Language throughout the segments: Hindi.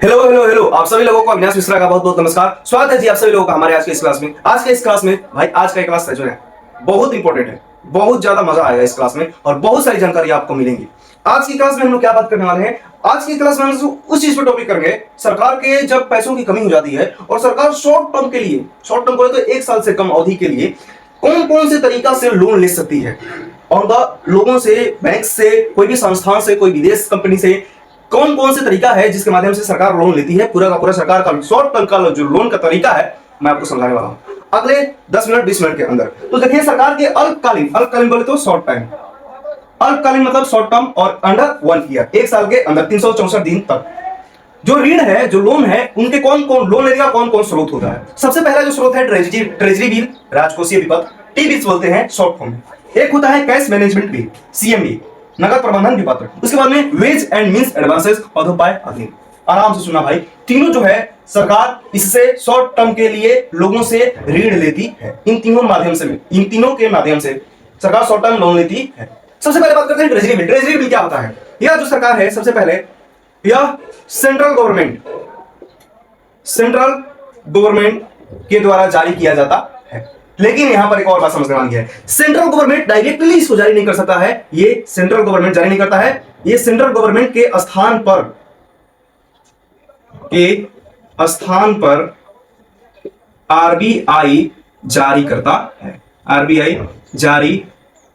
हेलो हेलो हेलो, आप सभी लोगों को अविनाश मिश्रा का बहुत बहुत नमस्कार। स्वागत है जी आप सभी लोगों का हमारे आज के इस क्लास में। आज के इस क्लास में भाई आज का क्लास जो है बहुत इंपॉर्टेंट है, बहुत ज्यादा मजा आएगा इस क्लास में और बहुत सारी जानकारी आपको मिलेंगी। आज की क्लास में हम लोग क्या बात करने वाले हैं? आज की क्लास में हम उस चीज पर टॉपिक करेंगे, सरकार के जब पैसों की कमी हो जाती है और सरकार शॉर्ट टर्म के लिए, शॉर्ट टर्म बोले तो 1 साल से कम अवधि के लिए कौन कौन से तरीका से लोन ले सकती है और लोगों से, बैंक से, कोई भी संस्थान से, कोई विदेश कंपनी से कौन कौन से तरीका है जिसके माध्यम से सरकार लोन लेती है। पूरा का पूरा सरकार का शॉर्ट टर्म का जो लोन का तरीका है मैं आपको समझाने वाला हूं अगले 10 मिनट 20 मिनट के अंदर। तो देखिए, सरकार के अल्पकालीन बोले तो शॉर्ट टाइम, अल्पकालीन मतलब शॉर्ट टर्म और अंडर 1 ईयर, 1 साल के अंदर 364 दिन तक जो ऋण है, जो लोन है, उनके कौन कौन लोन लेने का कौन कौन स्रोत होता है। सबसे पहला जो स्रोत है ट्रेजरी बिल, राजकोषीय विपत्र, टी बिल्स बोलते हैं शॉर्ट फॉर्म में। एक होता है कैश मैनेजमेंट बिल, सीएमबी, नगद प्रबंधन विपत्र। उसके बाद में वेज एंड मींस एडवांसेस, पदोपाय अधीन। आराम से सुना भाई, तीनों जो है सरकार इससे शॉर्ट टर्म के लिए लोगों से ऋण लेती है। इन तीनों के माध्यम से सरकार शॉर्ट टर्म लोन लेती है। सबसे पहले बात करते हैं ट्रेजरी बिल। ट्रेजरी बिल क्या होता है? यह जो सरकार है, सबसे पहले यह सेंट्रल गवर्नमेंट के द्वारा जारी किया जाता है। लेकिन यहां पर एक और बात समझने वाली है, सेंट्रल गवर्नमेंट डायरेक्टली इसको जारी नहीं कर सकता है। ये सेंट्रल गवर्नमेंट जारी नहीं करता है, ये सेंट्रल गवर्नमेंट के स्थान पर आरबीआई जारी करता है। आरबीआई जारी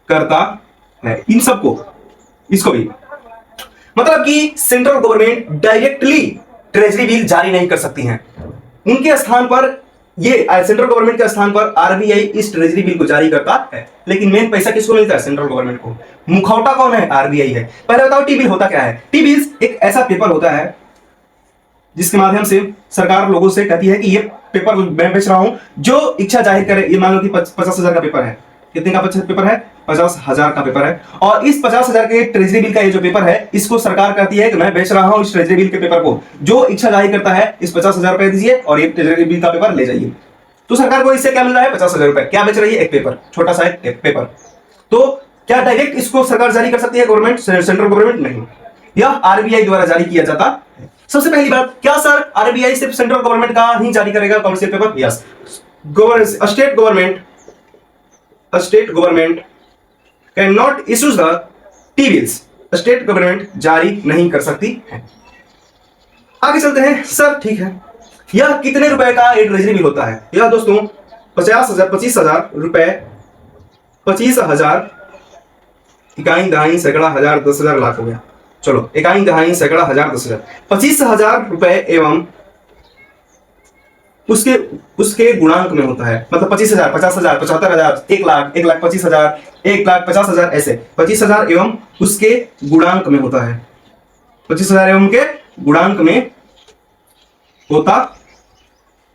करता है इन सबको, इसको भी। मतलब कि central government directly treasury bill जारी नहीं कर सकती हैं। उनके स्थान पर, ये सेंट्रल गवर्नमेंट के स्थान पर आरबीआई इस ट्रेजरी बिल को जारी करता है। लेकिन मेन पैसा किसको मिलता है? सेंट्रल गवर्नमेंट को। मुखौटा कौन है? आरबीआई है। पहले बताओ टी बिल होता क्या है? टी बिल्स एक ऐसा पेपर होता है जिसके माध्यम से सरकार लोगों से कहती है कि ये पेपर मैं बेच रहा हूं, जो इच्छा जाहिर करे। ये मान लो कि 50,000 का पेपर है। कितने का पेपर है? 50,000 का पेपर है। और इस 50,000 के ट्रेजरी बिल का ये जो पेपर है, इसको सरकार कहती है कि मैं बेच रहा हूं इस ट्रेजरी बिल के पेपर को। जो इच्छा जाहिर करता है इस 50,000 रुपए दीजिए और ये ट्रेजरी बिल का पेपर ले जाइए। तो सरकार को इससे क्या मिल रहा है? 50,000 रुपए। क्या बेच रही है? एक पेपर, छोटा सा एक पेपर। तो क्या डायरेक्ट इसको सरकार जारी कर सकती है? गवर्नमेंट, सेंट्रल गवर्नमेंट नहीं, यह आरबीआई द्वारा जारी किया जाता है। सबसे पहली बात, क्या सर आरबीआई सिर्फ सेंट्रल गवर्नमेंट का ही जारी करेगा commercial paper? Yes. State government can not issue the T bills. State government जारी नहीं कर सकती है। आगे चलते हैं। सर ठीक है, यह कितने रुपए का एक ट्रेजरी बिल होता है? यह दोस्तों 25,000 रुपए, 25,000 इकाई दहाई सैकड़ा हजार 10,000 लाख हो गया। चलो, इकाई दहाई सैकड़ा हजार 10,000, 25,000 रुपए एवं उसके गुणांक में होता है। मतलब 25,000, 50,000, 75,000, 1 लाख, 1,25,000, 1,50,000, ऐसे 25,000 एवं उसके गुणांक में होता है। 25,000 एवं के गुणांक में होता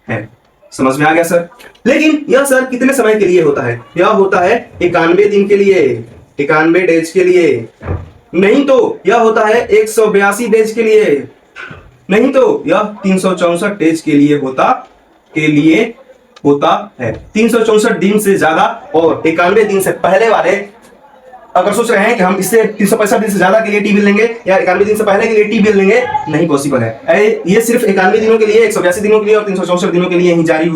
है। समझ में आ गया सर? लेकिन यह सर कितने समय के लिए होता है? यह होता है 91 दिन के लिए, 91 डेज के लिए। नहीं तो यह होता है 182 डेज के लिए। नहीं तो यह 364 डेज के लिए होता है। 364 दिन से ज्यादा और 91 दिन से पहले वाले अगर सोच रहे हैं कि हम इससे 365 दिन से ज्यादा के लिए टी बिल लेंगे या 91 दिन से पहले के लिए टी बिल लेंगे, नहीं पॉसिबल है। ये सिर्फ 91 दिनों के लिए, 182 दिनों के लिए और 364 दिनों के लिए ही जारी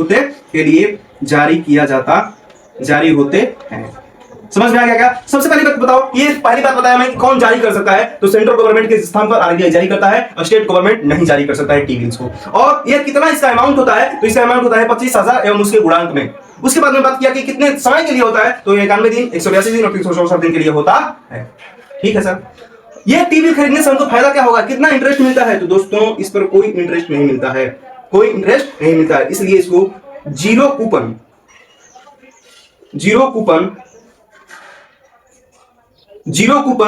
होते हैं। समझ में आ गया क्या? सबसे पहली बात बताओ, ये पहली बात बताया मैं कि कौन जारी कर सकता है, तो सेंट्रल गवर्नमेंट के स्थान पर आरबीआई जारी करता है और स्टेट गवर्नमेंट नहीं जारी कर सकता है टी बिल्स को। और ये कितना इसका अमाउंट होता है? तो इसका अमाउंट होता है 25,000 एवं उसके गुणांक में। उसके बाद में बात किया कि कितने समय के लिए होता है, तो 91 दिन, 182 दिन और 364 दिन के लिए होता है। ठीक है सर, ये टी बिल खरीदने से हमको फायदा क्या होगा? कितना इंटरेस्ट मिलता है? तो दोस्तों इस पर कोई इंटरेस्ट नहीं मिलता है, कोई इंटरेस्ट नहीं मिलता है। इसलिए इसको जीरो कूपन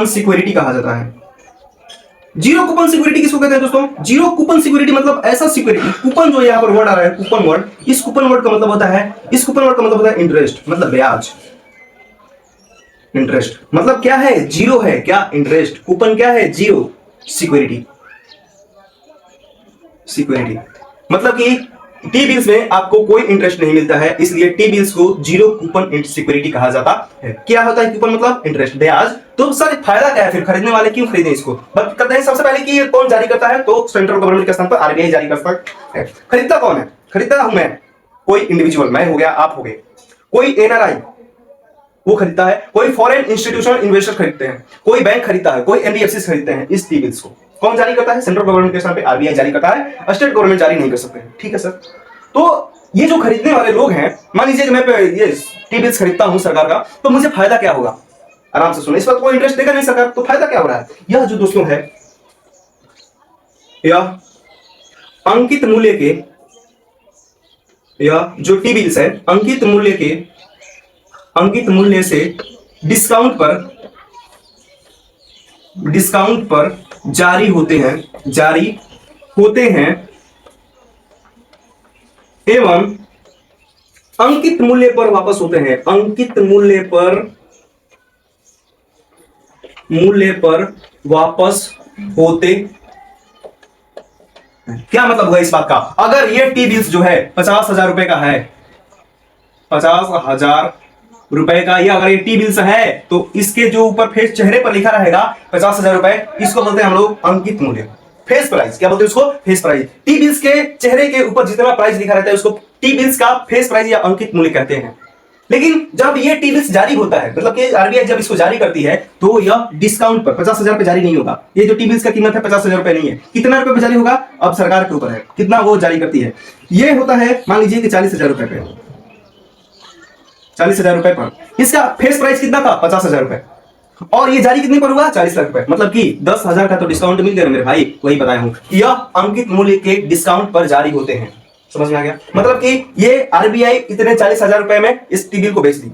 सिक्योरिटी कहा जाता है। जीरो कूपन सिक्योरिटी किसको कहते हैं दोस्तों? जीरो कूपन सिक्योरिटी मतलब ऐसा सिक्योरिटी, कूपन जो यहां पर वर्ड आ रहा है, कूपन वर्ड, इस कूपन वर्ड का मतलब होता है, इंटरेस्ट, मतलब ब्याज। इंटरेस्ट मतलब क्या है? जीरो है क्या? इंटरेस्ट। कूपन क्या है? जीरो। सिक्योरिटी मतलब कि टी बिल्स में आपको कोई इंटरेस्ट नहीं मिलता है, इसलिए टी बिल्स को जीरो कूपन सिक्योरिटी कहा जाता है। क्या होता है कूपन मतलब? इंटरेस्ट, ब्याज। तो सर फायदा क्या है फिर? खरीदने वाले क्यों खरीदे इसको? बात करते हैं सबसे पहले कि ये कौन जारी करता है, तो सेंट्रल गवर्नमेंट के स्थान पर आरबीआई जारी करता है। खरीदता कौन है? खरीदता हूं मैं, कोई इंडिविजुअल, मैं हो गया, आप हो गए, कोई एनआरआई वो खरीदता है, कोई फॉरेन इंस्टीट्यूशनल इन्वेस्टर खरीदते हैं, कोई बैंक खरीदता है, कोई एनबीएफसी खरीदते हैं। इस टी बिल्स को कौन जारी करता है? सेंट्रल गवर्नमेंट के स्थान पे आरबीआई जारी करता है, स्टेट गवर्नमेंट जारी नहीं कर सकते हैं। ठीक है सर। तो ये जो खरीदने वाले लोग हैं, मान लीजिए कि मैं ये टी बिल्स खरीदता हूं सरकार का, तो मुझे फायदा क्या होगा? आराम से सुनो, इस पर कोई इंटरेस्ट देगा नहीं सरकार, तो फायदा क्या हो रहा है? यह जो दोस्तों है, यह अंकित मूल्य के, यह जो टी बिल्स है अंकित मूल्य से डिस्काउंट पर जारी होते हैं एवं अंकित मूल्य पर वापस होते हैं। अंकित मूल्य पर वापस होते। क्या मतलब हुआ इस बात का? अगर ये टी बिल्स जो है 50,000 रुपए का है, 50,000 रुपए का, ये अगर ये टी बिल्स है, तो इसके जो ऊपर फेस चेहरे पर लिखा रहेगा 50,000 रुपए, इसको बोलते हैं हम लोग अंकित मूल्य, फेस प्राइस। क्या बोलते हैं उसको? Face price. टी बिल्स के चेहरे के ऊपर जितना प्राइस लिखा रहता है उसको टी बिल्स का फेस प्राइस या अंकित मूल्य कहते हैं। लेकिन जब ये टी बिल्स जारी होता है, मतलब कि आरबीआई जब इसको जारी करती है, तो यह डिस्काउंट पर 50,000 पे जारी नहीं होगा। ये जो टी बिल्स का कीमत है 50,000 रुपए नहीं है, कितना रुपए पे जारी होगा अब सरकार के ऊपर है, कितना वो जारी करती है। ये होता है मान लीजिए कि 40,000 रुपए पे, 40,000 रुपए पर इसका फेस प्राइस कितना था? 50,000 रुपए, और ये जारी कितने पर हुआ? 40 लाख रुपए, मतलब कि 10,000 का तो डिस्काउंट मिल गया मेरे भाई। वही बताया हूं, यह अंकित मूल्य के डिस्काउंट पर जारी होते हैं। समझ में आ गया? मतलब कि ये आरबीआई इतने 40,000 रुपए में इस टी बिल को बेच दी।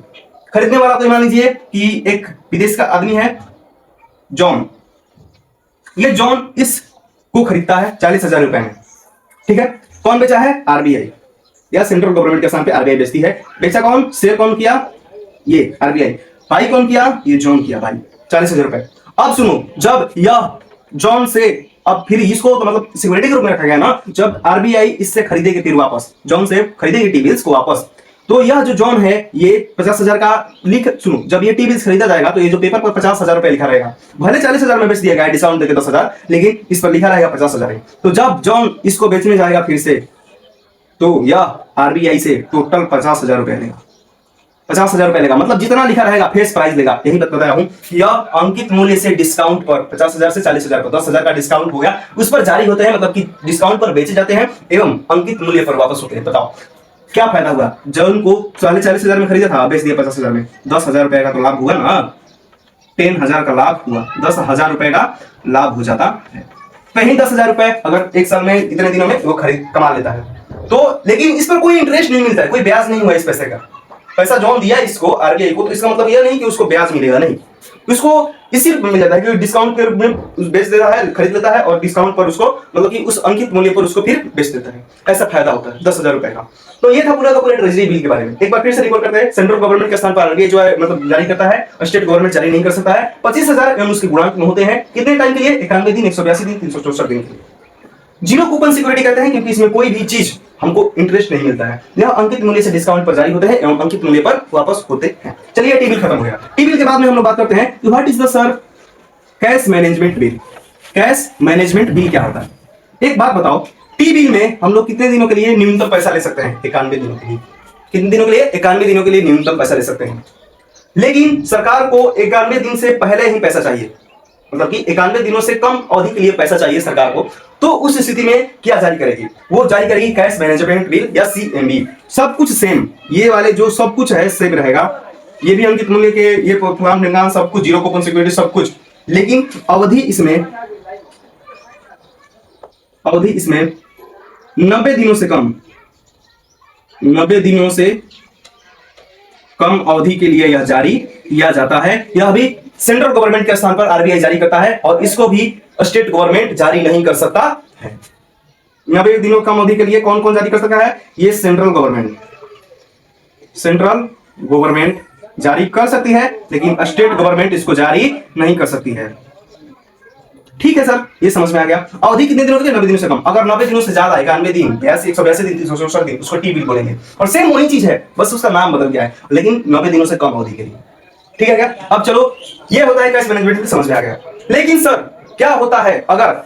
खरीदने वाला तो मान लीजिए कि एक विदेश का आदमी है, जॉन। ये जॉन इसको खरीदता है 40,000 रुपए में। ठीक है, कौन बेचा है? आरबीआई या सेंट्रल गवर्नमेंट के स्थान पे आरबीआई बेचती है। बेचा कौन? शेयर कौन किया? ये आरबीआई। भाई कौन किया? ये जॉन किया भाई, 40,000 रुपए। अब सुनो, जब यह जॉन से, अब फिर इसको तो मतलब सिक्योरिटी के रूप में रखा गया ना, जब आरबीआई इससे खरीदेगी फिर वापस, जॉन से खरीदेगी टी बिल्स को वापस, तो यह जो जॉन है ये 50,000 का सुनो, जब ये टी बिल्स खरीदा जाएगा तो ये जो पेपर पर 50,000 रुपए लिखा रहेगा, भले 40,000 में बेच दिया गया डिस्काउंट देकर 10,000, लेकिन इस पर लिखा रहेगा 50,000। तो जब जॉन इसको बेचने जाएगा फिर से, तो यह आरबीआई से टोटल 50,000 रुपए लेगा। 50,000 रुपए लेगा, मतलब जितना लिखा रहेगा फेस प्राइस लेगा। यही बताया हूं, यह अंकित मूल्य से डिस्काउंट पर 50,000 से 40,000 पर 10,000 का डिस्काउंट हो गया, उस पर जारी होते हैं, मतलब कि डिस्काउंट पर बेचे जाते हैं एवं अंकित मूल्य पर वापस होते हैं। बताओ क्या फायदा हुआ? जॉन को 40,000 में खरीदा था, बेच दिया 50,000 में, 10,000 रुपए का तो लाभ हुआ ना, 10,000 का लाभ हुआ, 10,000 रुपए का लाभ हो जाता है। कहीं 10,000 रुपए अगर एक साल में इतने दिनों में वो खरीद कमा लेता है तो, लेकिन इस पर कोई इंटरेस्ट नहीं मिलता है, कोई ब्याज नहीं हुआ इस पैसे का। पैसा जॉन दिया इसको आरबीआई को, तो इसका मतलब यह नहीं कि उसको ब्याज मिलेगा, नहीं, उसको इसी रूप में मिल जाता है कि डिस्काउंट के रूप में बेच देता है, खरीद लेता है और डिस्काउंट पर उसको, मतलब कि उस अंकित मूल्य पर उसको फिर बेच देता है। ऐसा फायदा होता है 10,000 रुपए का। तो ये था पूरा का पूरा ट्रेजरी बिल के बारे में। एक बार फिर से रिकॉर्ड करते हैं, सेंट्रल गवर्नमेंट के स्थान पर आरबीआई जो है मतलब जारी करता है, स्टेट गवर्नमेंट जारी नहीं कर सकता है। 25,000 एवं उसके गुणांक में होते हैं कितने टाइम के लिए? 91 दिन, 182 दिन, 364 दिन के लिए। जीरो कूपन सिक्योरिटी कहते हैं क्योंकि इसमें कोई भी चीज हमको इंटरेस्ट नहीं मिलता है। यह अंकित मूल्य से डिस्काउंट पर जारी होते हैं एवं अंकित मूल्य पर वापस होते हैं। चलिए टी बिल खत्म हो गया। टी बिल के बाद में हम लोग बात करते हैं what is the sir cash management bill. Cash management bill क्या होता है? एक बात बताओ, टी बिल में हम लोग कितने दिनों के लिए न्यूनतम पैसा ले सकते हैं? 91 दिनों के लिए। कितने दिनों के लिए? 91 दिनों के लिए न्यूनतम पैसा ले सकते हैं। लेकिन सरकार को 91 दिन से पहले ही पैसा चाहिए, मतलब कि 91 दिनों से कम अवधि के लिए पैसा चाहिए सरकार को। तो उस स्थिति में क्या जारी करेगी? वो जारी करेगी कैश मैनेजमेंट बिल या सीएमबी। सब कुछ सेम, ये वाले जो सब कुछ है सेम रहेगा, ये भी अंकित मूल्य के, ये प्रोग्राम निगरान सब कुछ, जीरो कूपन सिक्योरिटी सब कुछ, लेकिन अवधि इसमें 90 दिनों से कम, 90 दिनों से कम अवधि के लिए यह जारी किया जाता है। यह भी सेंट्रल गवर्नमेंट के स्थान पर आरबीआई जारी करता है और इसको भी स्टेट गवर्नमेंट जारी नहीं कर सकता है। 90 दिनों कम अवधि के लिए कौन कौन जारी कर सकता है? ये सेंट्रल गवर्नमेंट जारी कर सकती है, लेकिन स्टेट गवर्नमेंट इसको जारी नहीं कर सकती है। ठीक है सर, ये समझ में आ गया। अवधि कितने दिनों की है? 90 दिनों से कम। अगर 90 दिनों से ज्यादा 91 दिन, 182 दिन, 367 दिन, उसको टी बिल बोलेंगे। और सेम वही चीज है, बस उसका नाम बदल गया है, लेकिन 90 दिनों से कम अवधि के लिए। ठीक है क्या? अब चलो, ये होता है कैश मैनेजमेंट, समझ में आ गया। लेकिन सर क्या होता है अगर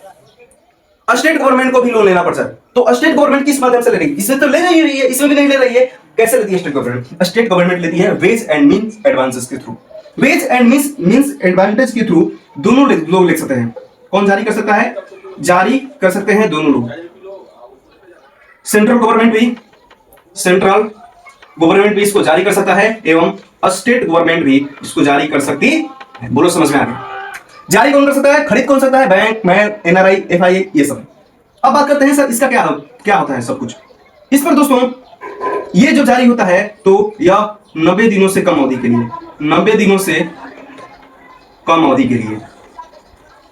स्टेट गवर्नमेंट को भी लोन लेना पड़ जाए, तो स्टेट गवर्नमेंट किस माध्यम से ले रही है? इसमें तो ले नहीं रही है, इसमें भी नहीं ले रही है। कैसे लेती है स्टेट गवर्नमेंट? स्टेट गवर्नमेंट लेती है वेज एंड मींस एडवांसेस के थ्रू। वेज एंड मींस एडवांटेज के थ्रू दोनों लोग लिख सकते हैं। कौन जारी कर सकता है? जारी कर सकते हैं दोनों लोग, सेंट्रल गवर्नमेंट भी इसको जारी कर सकता है एवं स्टेट गवर्नमेंट भी इसको जारी कर सकती है। बोलो समझ में आ गया? जारी कौन कर सकता है? खरीद कौन सकता है? बैंक, मैं, एनआरआई, एफआईए, ये सब। अब बात करते हैं सर इसका क्या होता है सब कुछ। इस पर दोस्तों ये जो जारी होता है तो यह 90 दिनों से कम अवधि के लिए, 90 दिनों से कम अवधि के लिए,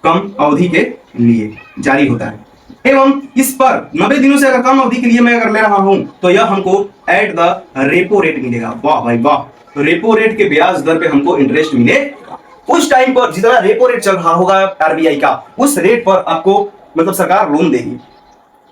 कम अवधि के लिए जारी होता है। एवं इस पर 90 दिनों से अगर कम अवधि के लिए मैं अगर ले रहा हूं तो यह हमको एट द रेपो रेट मिलेगा। वाह भाई वाह, रेपो रेट के ब्याज दर पे हमको इंटरेस्ट मिलेगा। उस टाइम पर जितना रेपो रेट चल रहा होगा आरबीआई का, उस रेट पर आपको मतलब सरकार लोन देगी,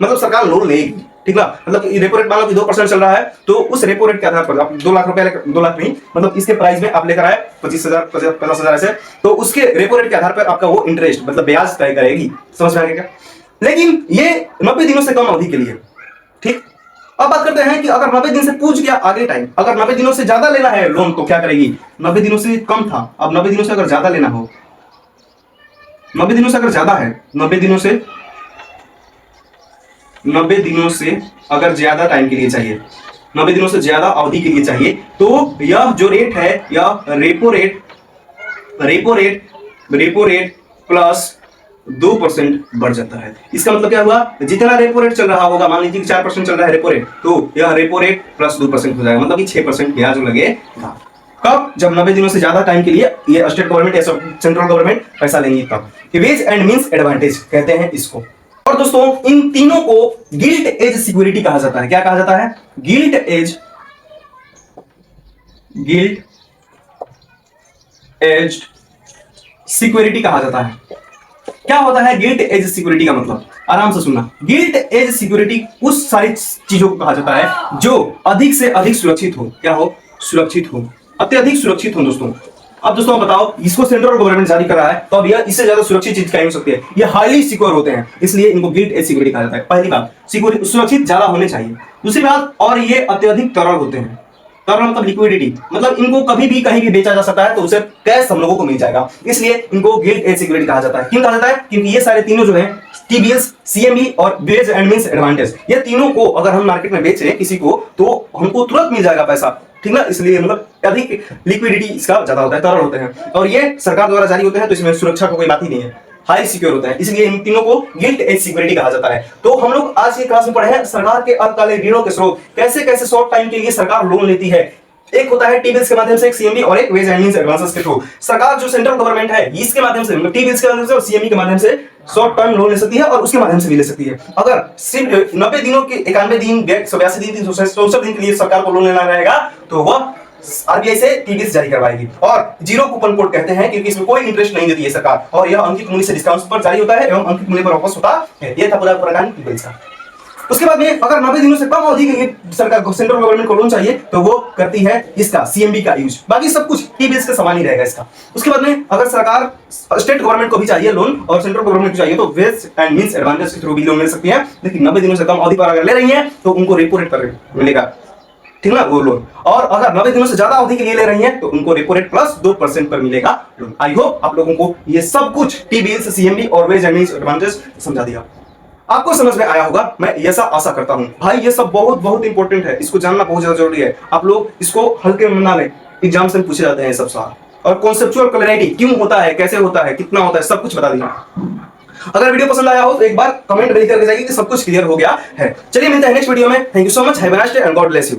मतलब सरकार लोन लेगी। ठीक ना? मतलब रेपो रेट मान लो कि 2% चल रहा है, तो उस रेपो रेट के आधार पर आप 2 लाख रुपए, 2 लाख नहीं, मतलब इसके प्राइस में आप लेकर आए 25,000, 50,000 ऐसे, तो उसके रेपो रेट के आधार पर आपका वो इंटरेस्ट मतलब ब्याज तय करेगी। समझ में आ गया क्या? लेकिन ये 90 दिनों से कम अवधि के लिए। ठीक, अब बात करते हैं कि अगर 90 दिन से पूछ गया आगे टाइम, अगर 90 दिनों से ज्यादा लेना है लोन तो क्या करेगी? 90 दिनों से कम था, अब 90 दिनों से अगर ज्यादा लेना हो, 90 दिनों से अगर ज्यादा है, 90 दिनों से अगर ज्यादा टाइम के लिए चाहिए, 90 दिनों से ज्यादा अवधि के लिए चाहिए, तो यह जो रेट है यह रेपो रेट प्लस 2% बढ़ जाता है। इसका मतलब क्या हुआ? जितना रेपो रेट चल रहा होगा, मान लीजिए कि 4% चल रहा है रेपो रेट, तो यह रेपो रेट प्लस 2% हो जाएगा, मतलब कि 6% ब्याज लगेगा। कब? जब 90 दिनों से ज्यादा टाइम के लिए ये स्टेट गवर्नमेंट या सेंट्रल गवर्नमेंट पैसा लेंगी तब। वेज एंड मींस एडवांटेज कहते हैं इसको। और दोस्तों इन तीनों को गिल्ट एज सिक्योरिटी कहा जाता है। क्या कहा जाता है? गिल्ट एज सिक्योरिटी कहा जाता है। क्या होता है गिल्ट एज सिक्योरिटी का मतलब? आराम से सुनना। गिल्ट एज सिक्योरिटी उस सारी चीजों को कहा जाता है जो अधिक से अधिक सुरक्षित हो। क्या हो? सुरक्षित हो, अत्यधिक सुरक्षित हो दोस्तों। अब दोस्तों बताओ, इसको सेंट्रल गवर्नमेंट जारी कर रहा है, तो अब यह इससे ज्यादा सुरक्षित चीज क्या हो सकती है? ये हाईली सिक्योर होते हैं, इसलिए इनको गिल्ट एज सिक्योरिटी कहा जाता है। पहली बात, सुरक्षित ज्यादा होने चाहिए। दूसरी बात, और ये अत्यधिक तरल होते हैं। तरल मतलब लिक्विडिटी, मतलब इनको कभी भी कहीं भी बेचा जा सकता है, तो उसे कैश हम लोगों को मिल जाएगा, इसलिए इनको गिल्ट एज सिक्योरिटी कहा जाता है। क्यों कहा जाता है? क्योंकि ये सारे तीनों जो है, टीबीएस, सीएमई और वेज एंड मींस एडवांटेज, ये तीनों को अगर हम मार्केट में बेच रहे हैं किसी को, तो हमको तुरंत मिल जाएगा पैसा। ठीक ना? इसलिए मतलब अधिक लिक्विडिटी इसका ज्यादा होता है, तरल होते हैं, और ये सरकार द्वारा जारी होते हैं, तो इसमें सुरक्षा का कोई बात ही नहीं है, हाई सिक्योर होता है, इसलिए इन तीनों को गिल्ट एज सिक्योरिटी कहा जाता है। तो हम लोग आज की क्लास में पढ़े हैं सरकार के अल्पकालिक ऋणों के स्रोत, कैसे कैसे शॉर्ट टाइम के लिए सरकार लोन लेती है। एक होता है टी-बिल्स के माध्यम से, एक सीएमबी, और एक वेज एंड मींस एडवांसेस के थ्रू। सरकार जो सेंट्रल गवर्नमेंट है इसके माध्यम से, मतलब टी-बिल्स के माध्यम से और सीएमबी के माध्यम से शॉर्ट टर्म लोन ले सकती है, और उसके माध्यम से भी ले सकती है। अगर सिर्फ 90 दिनों के 91 दिन, 82 दिन, 364 दिन के लिए सरकार को लोन लेना रहेगा, तो वह आरबीआई से टी-बिल्स जारी करवाएगी। और जीरो कूपन कोड कहते हैं क्योंकि इसमें कोई इंटरेस्ट नहीं देती है सरकार, और यह अंकित मूल्य से डिस्काउंट पर जारी होता है एवं अंकित मूल्य पर वापस होता है। यह था पूरा प्रकार टी-बिल्स का। उसके बाद में अगर 90 दिनों से कम अवधि के लिए सरकार सेंट्रल गवर्नमेंट को लोन चाहिए, तो वो करती है इसका सीएमबी का यूज। बाकी सब कुछ टी-बिल्स के समान ही रहेगा इसका। उसके बाद में अगर सरकार स्टेट गवर्नमेंट को भी चाहिए लोन और सेंट्रल गवर्नमेंट को चाहिए, तो वेज एंड मींस एडवांटेज के थ्रू भी लोन मिल सकती है। लेकिन 90 दिनों से कम अवधि पर अगर ले रही है तो उनको रेपो रेट पर मिलेगा, ठीक ना, वो लोन। और अगर 90 दिनों से ज्यादा अवधि के लिए ले रही हैं तो उनको रेपो रेट प्लस 2% पर मिलेगा लोन। आई होप आप लोगों को ये सब कुछ टी-बिल्स, सीएमबी और वेज एंड मींस एडवांटेज समझा दिया, आपको समझ में आया होगा, मैं ऐसा आशा करता हूं। भाई ये सब बहुत बहुत इंपॉर्टेंट है, इसको जानना बहुत ज्यादा जरूरी है। आप लोग इसको हल्के में ना लें, एग्जाम से पूछे जाते हैं ये सब सवाल। और कॉन्सेप्चुअल क्लैरिटी क्यों होता है, कैसे होता है, कितना होता है, सब कुछ बता दिया। अगर वीडियो पसंद आया हो तो एक बार कमेंट करके जाइए कि सब कुछ क्लियर हो गया है। चलिए मिलते हैं नेक्स्ट वीडियो में। Thank you so much, have a nice day and God bless you.